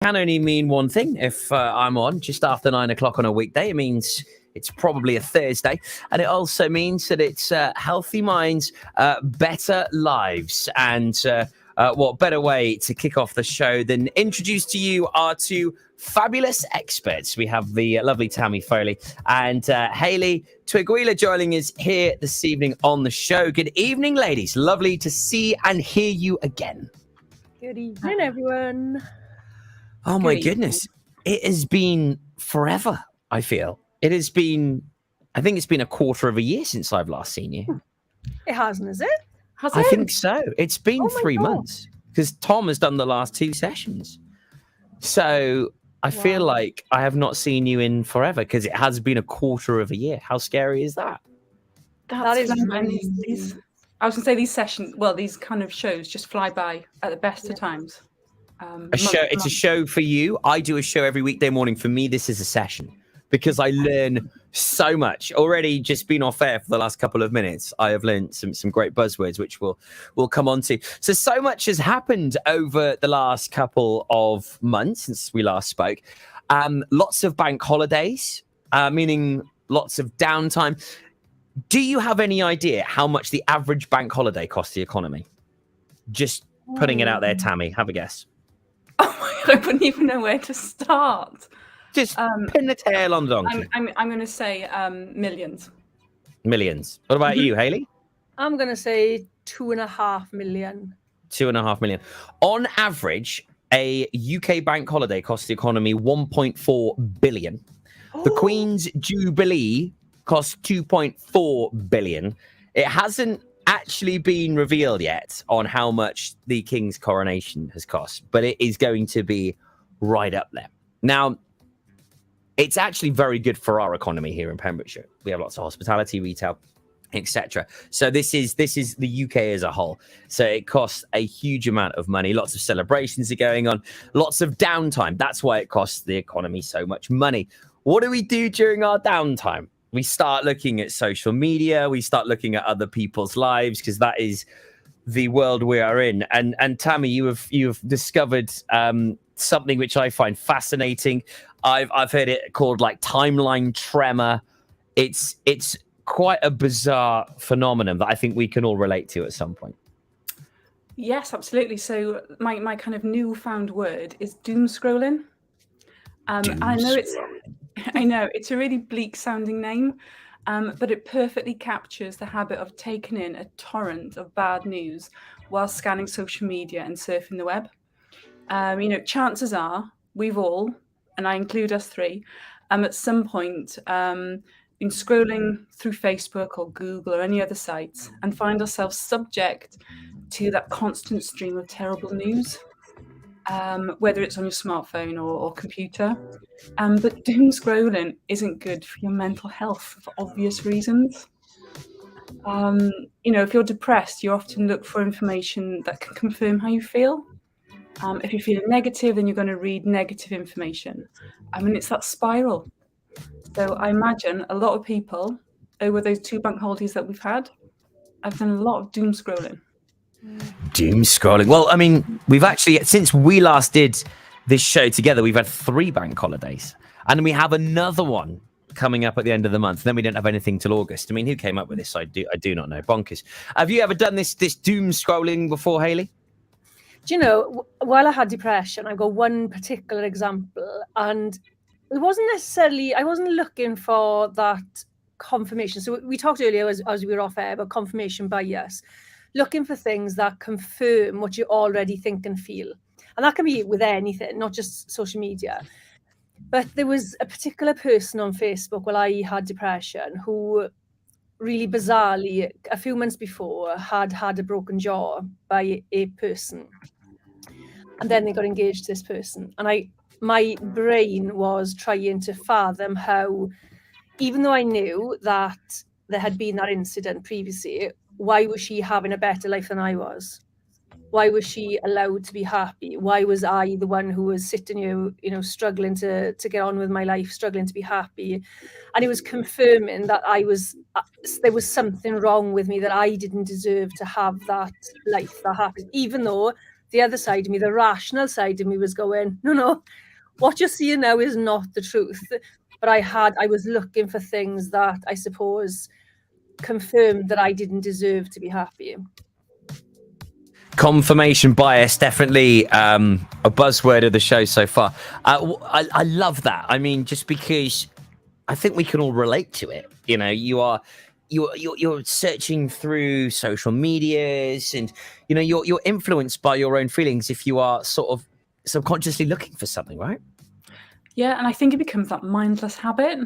can only mean one thing. If I'm on just after 9 o'clock on a weekday, it means it's probably a Thursday. And it also means that it's healthy minds, better lives. And what better way to kick off the show than introduce to you our two fabulous experts. We have the lovely Tammy Foley and Hayley Twigwheeler joining us here this evening on the show. Good evening, ladies. Lovely to see and hear you again. Good evening, everyone. Oh, my goodness. It has been forever, I feel. It has been, I think it's been a quarter of a year since I've last seen you. It hasn't, is it? I think so. It's been 3 months because Tom has done the last 2 sessions. So I feel like I have not seen you in forever because it has been a quarter of a year. How scary is that? That is really... I was going to say these sessions, well, these kind of shows just fly by at the best of times. It's a show for you. I do a show every weekday morning. For me, this is a session because I learn so much. Already just been off air for the last couple of minutes. I have learned some great buzzwords, which we'll come on to. So much has happened over the last couple of months since we last spoke. Lots of bank holidays, meaning lots of downtime. Do you have any idea how much the average bank holiday costs the economy? Just putting it out there, Tammy. Have a guess. Oh my God, I wouldn't even know where to start. Just pin the tail on the donkey. I'm going to say millions. Millions. What about you, Hayley? I'm going to say 2.5 million. 2.5 million. On average, a UK bank holiday costs the economy 1.4 billion. The Queen's Jubilee costs 2.4 billion. It hasn't actually been revealed yet on how much the King's coronation has cost, but it is going to be right up there. Now, it's actually very good for our economy here in Pembrokeshire. We have lots of hospitality, retail, etc. So this is the UK as a whole. So it costs a huge amount of money. Lots of celebrations are going on, lots of downtime. That's why it costs the economy so much money. What do we do during our downtime? We start looking at social media. We start looking at other people's lives because that is the world we are in. And Tammy, you've discovered something which I find fascinating. I've heard it called like timeline tremor. It's quite a bizarre phenomenon that I think we can all relate to at some point. Yes, absolutely. So my kind of newfound word is doom scrolling. I know it's a really bleak sounding name, but it perfectly captures the habit of taking in a torrent of bad news while scanning social media and surfing the web. Chances are we've all, and I include us three, at some point been scrolling through Facebook or Google or any other sites and find ourselves subject to that constant stream of terrible news. Whether it's on your smartphone or computer. But doom scrolling isn't good for your mental health for obvious reasons. If you're depressed, you often look for information that can confirm how you feel. If you're feeling negative, then you're going to read negative information. It's that spiral. So I imagine a lot of people over those 2 bank holidays that we've had have done a lot of doom scrolling. Doom scrolling. Well, we've actually, since we last did this show together, we've had 3 bank holidays. And we have another one coming up at the end of the month. Then we don't have anything till August. Who came up with this? I do not know. Bonkers. Have you ever done this doom scrolling before, Hayley? Do you know, while I had depression, I've got one particular example. And it wasn't necessarily, I wasn't looking for that confirmation. So we talked earlier as we were off air about confirmation bias. Looking for things that confirm what you already think and feel. And that can be with anything, not just social media. But there was a particular person on Facebook while I had depression who really bizarrely, a few months before, had a broken jaw by a person. And then they got engaged to this person. And my brain was trying to fathom how, even though I knew that there had been that incident previously, why was she having a better life than I was? Why was she allowed to be happy? Why was I the one who was sitting here, struggling to get on with my life, struggling to be happy? And it was confirming that there was something wrong with me, that I didn't deserve to have that life, that happiness, even though the other side of me, the rational side of me, was going, no, what you're seeing now is not the truth. But I was looking for things that I suppose confirmed that I didn't deserve to be happy. Confirmation bias, definitely a buzzword of the show so far. I love that. I mean, just because I think we can all relate to it. You know, you're searching through social medias, and you know you're influenced by your own feelings if you are sort of subconsciously looking for something, right? Yeah, and I think it becomes that mindless habit.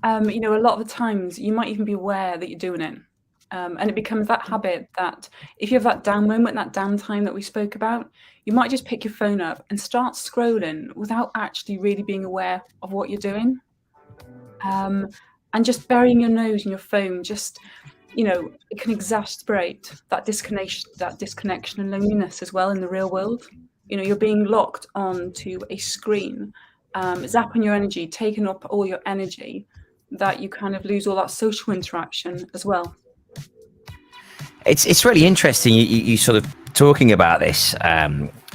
You know, a lot of the times you might even be aware that you're doing it. And it becomes that habit that if you have that down moment, that downtime that we spoke about, you might just pick your phone up and start scrolling without actually really being aware of what you're doing. And just burying your nose in your phone, just, you know, it can exacerbate that disconnection and loneliness as well in the real world. You know, you're being locked onto a screen, zapping your energy, taking up all your energy, that you kind of lose all that social interaction as well. It's really interesting you sort of talking about this,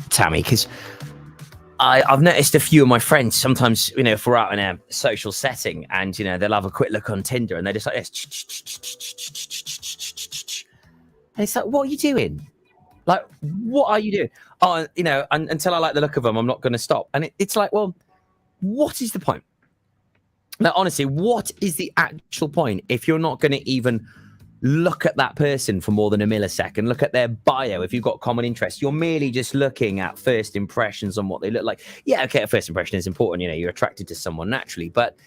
Tammy, because I've noticed a few of my friends sometimes, you know, if we're out in a social setting and, you know, they'll have a quick look on Tinder and they're just like this. And it's like, what are you doing? Like, what are you doing? Oh, you know, until I like the look of them, I'm not going to stop. And it's like, well, what is the point? Now, honestly, what is the actual point if you're not going to even look at that person for more than a millisecond, look at their bio if you've got common interests? You're merely just looking at first impressions on what they look like. Yeah, okay, a first impression is important, you know, you're attracted to someone naturally, but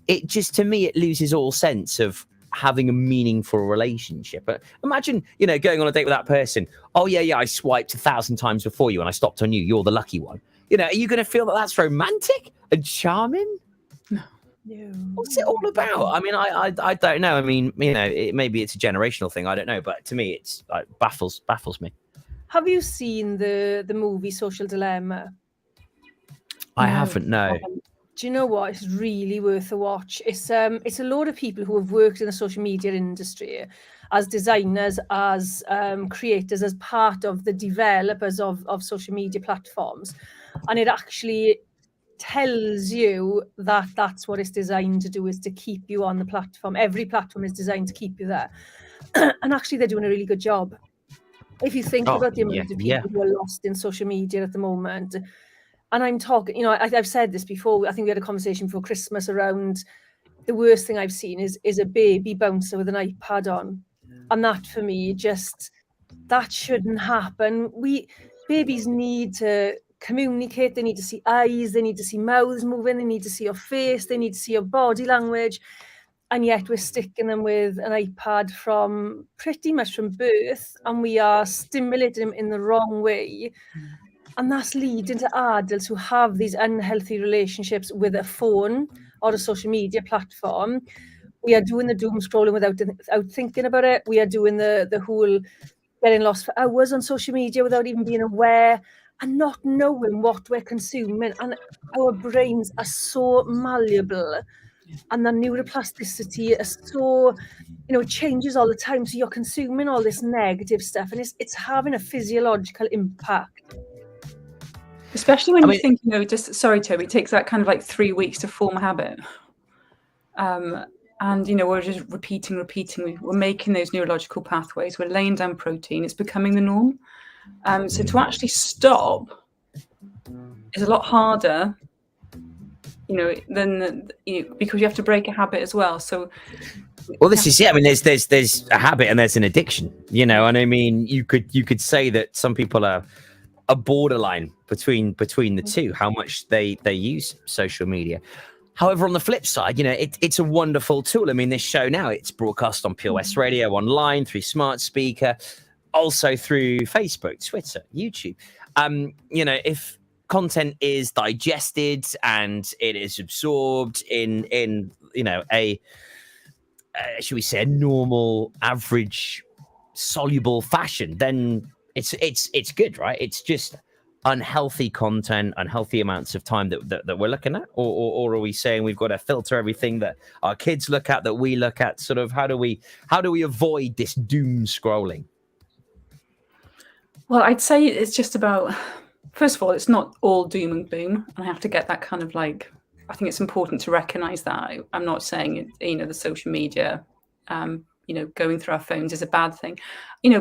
it just, to me, it loses all sense of having a meaningful relationship. But imagine, you know, going on a date with that person. Oh yeah, I swiped 1,000 times before you and I stopped on you. You're the lucky one. You know, are you going to feel that that's romantic and charming? No. What's it all about? I mean, I don't know. I mean, you know, maybe it's a generational thing. I don't know, but to me, it's like baffles me. Have you seen the movie Social Dilemma? I haven't. No. Do you know what? It's really worth a watch. It's a load of people who have worked in the social media industry as designers, as creators, as part of the developers of social media platforms, and it actually tells you that that's what it's designed to do, is to keep you on the platform. Every platform is designed to keep you there. And actually they're doing a really good job. If you think about the amount of people who are lost in social media at the moment, and I'm talking, you know, I've said this before, I think we had a conversation before Christmas around the worst thing I've seen is a baby bouncer with an iPad on. And that for me, just, that shouldn't happen. Babies need to communicate, they need to see eyes, they need to see mouths moving, they need to see your face, they need to see your body language, and yet we're sticking them with an iPad from pretty much from birth, and we are stimulating them in the wrong way, and that's leading to adults who have these unhealthy relationships with a phone or a social media platform. We are doing the doom scrolling without thinking about it. We are doing the whole getting lost for hours on social media without even being aware and not knowing what we're consuming. And our brains are so malleable, and the neuroplasticity is so, you know, it changes all the time. So you're consuming all this negative stuff, and it's having a physiological impact. Especially when you think, you know, just, sorry, Toby, it takes that kind of like 3 weeks to form a habit. And, you know, we're just repeating. We're making those neurological pathways. We're laying down protein. It's becoming the norm. So to actually stop is a lot harder, you know, than because you have to break a habit as well. So, well, this is, yeah. I mean, there's a habit and there's an addiction, you know. And I mean, you could say that some people are a borderline between the two, how much they use social media. However, on the flip side, you know, it's a wonderful tool. I mean, this show now, it's broadcast on Pure West Radio, online, through smart speaker, also through Facebook, Twitter, YouTube. You know, if content is digested and it is absorbed in you know, a should we say a normal, average, soluble fashion, then it's good, right? It's just unhealthy content, unhealthy amounts of time that we're looking at, or are we saying we've got to filter everything that our kids look at, that we look at? Sort of, how do we avoid this doom scrolling? Well, I'd say it's just about, first of all, it's not all doom and gloom. And I have to get that kind of like, I think it's important to recognize that. I'm not saying, the social media, going through our phones is a bad thing.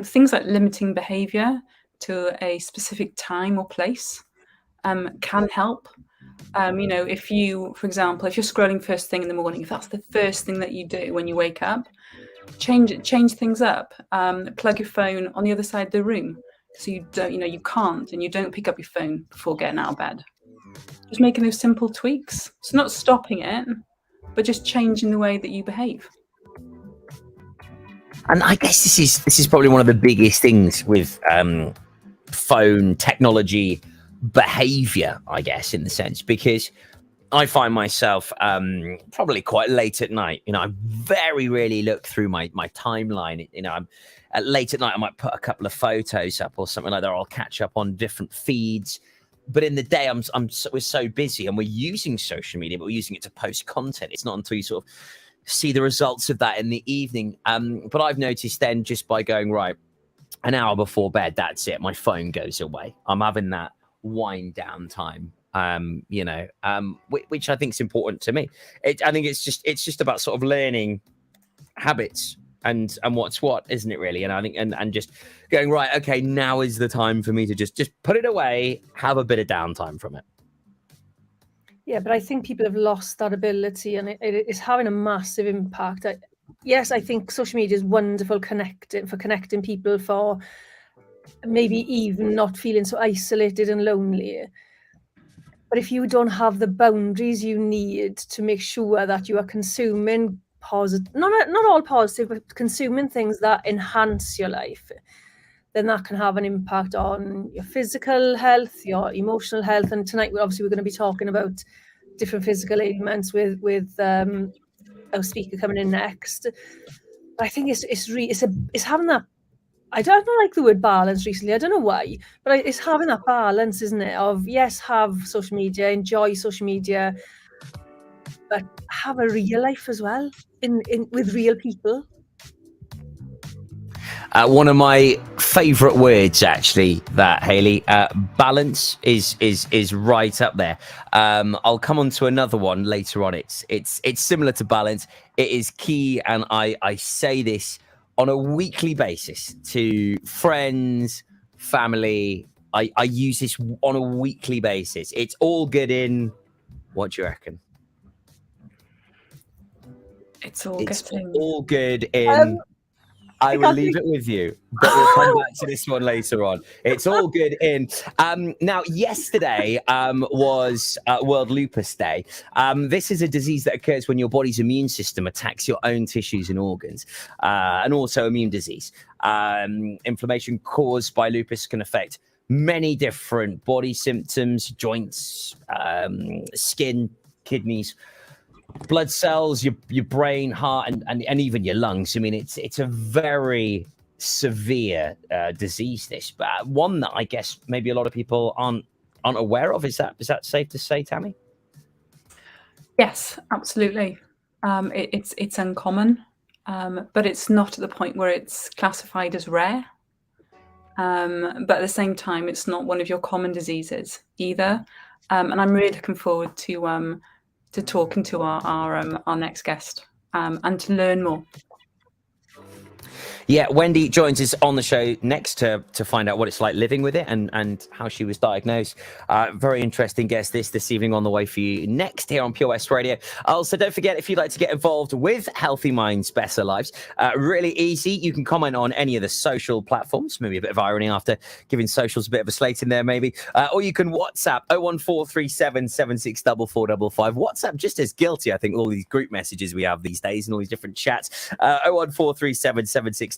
Things like limiting behavior to a specific time or place can help. If you, for example, if you're scrolling first thing in the morning, if that's the first thing that you do when you wake up, change things up. Plug your phone on the other side of the room, so you don't, you can't, and you don't pick up your phone before getting out of bed. Just making those simple tweaks. So not stopping it, but just changing the way that you behave. And I guess this is probably one of the biggest things with phone technology behavior, I guess, in the sense, because I find myself probably quite late at night. I very rarely look through my timeline. I'm late at night. I might put a couple of photos up or something like that. Or I'll catch up on different feeds. But in the day, we're so busy, and we're using social media, but we're using it to post content. It's not until you sort of see the results of that in the evening. But I've noticed then, just by going right an hour before bed, that's it. My phone goes away. I'm having that wind down time. Which I think is important to me. I think it's just about sort of learning habits and what's what, isn't it, really? And I think and just going, right, okay, now is the time for me to just put it away, have a bit of downtime from it. Yeah, but I think people have lost that ability, and it is having a massive impact. Yes, I think social media is wonderful for connecting people, for maybe even not feeling so isolated and lonely. But if you don't have the boundaries you need to make sure that you are consuming positive, not all positive, but consuming things that enhance your life, then that can have an impact on your physical health, your emotional health. And tonight, we're going to be talking about different physical ailments with our speaker coming in next. But I think it's having that. I don't like the word balance recently. I don't know why, but it's having that balance, isn't it? Of, yes, have social media, enjoy social media, but have a real life as well, with real people. One of my favourite words, actually, that Hayley, balance is right up there. I'll come on to another one later on. It's similar to balance. It is key, and I say this on a weekly basis to friends, family. I use this on a weekly basis. It's all good in. What do you reckon? It's all all good in. I will leave it with you, but we'll come back to this one later on. It's all good in. Now, yesterday was World Lupus Day. This is a disease that occurs when your body's immune system attacks your own tissues and organs, and also immune disease. Inflammation caused by lupus can affect many different body symptoms, joints, skin, kidneys, blood cells, your brain, heart, and even your lungs. I mean, it's a very severe disease, this, but one that I guess maybe a lot of people aren't aware of. Is that safe to say, Tammy? Yes, absolutely. It's uncommon, but it's not at the point where it's classified as rare. But at the same time, it's not one of your common diseases either. And I'm really looking forward to talking to our next guest and to learn more. Yeah, Wendy joins us on the show next to find out what it's like living with it and how she was diagnosed. Very interesting guest this evening on the way for you next here on Pure West Radio. Also, don't forget, if you'd like to get involved with Healthy Minds, Better Lives, really easy. You can comment on any of the social platforms, maybe a bit of irony after giving socials a bit of a slate in there, maybe. Or you can WhatsApp 01437 764455. WhatsApp just as guilty, I think, all these group messages we have these days and all these different chats. 01437 764455.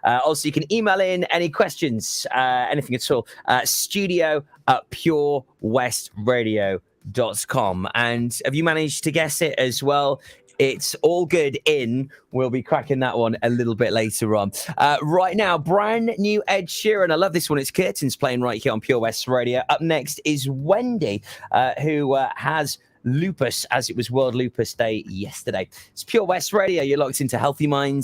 Also, you can email in any questions, anything at all. studio@purewestradio.com. And have you managed to guess it as well? It's all good in. We'll be cracking that one a little bit later on. Right now, brand new Ed Sheeran. I love this one. It's Curtains playing right here on Pure West Radio. Up next is Wendy, who has lupus, as it was World Lupus Day yesterday. It's Pure West Radio. You're locked into Healthy Minds,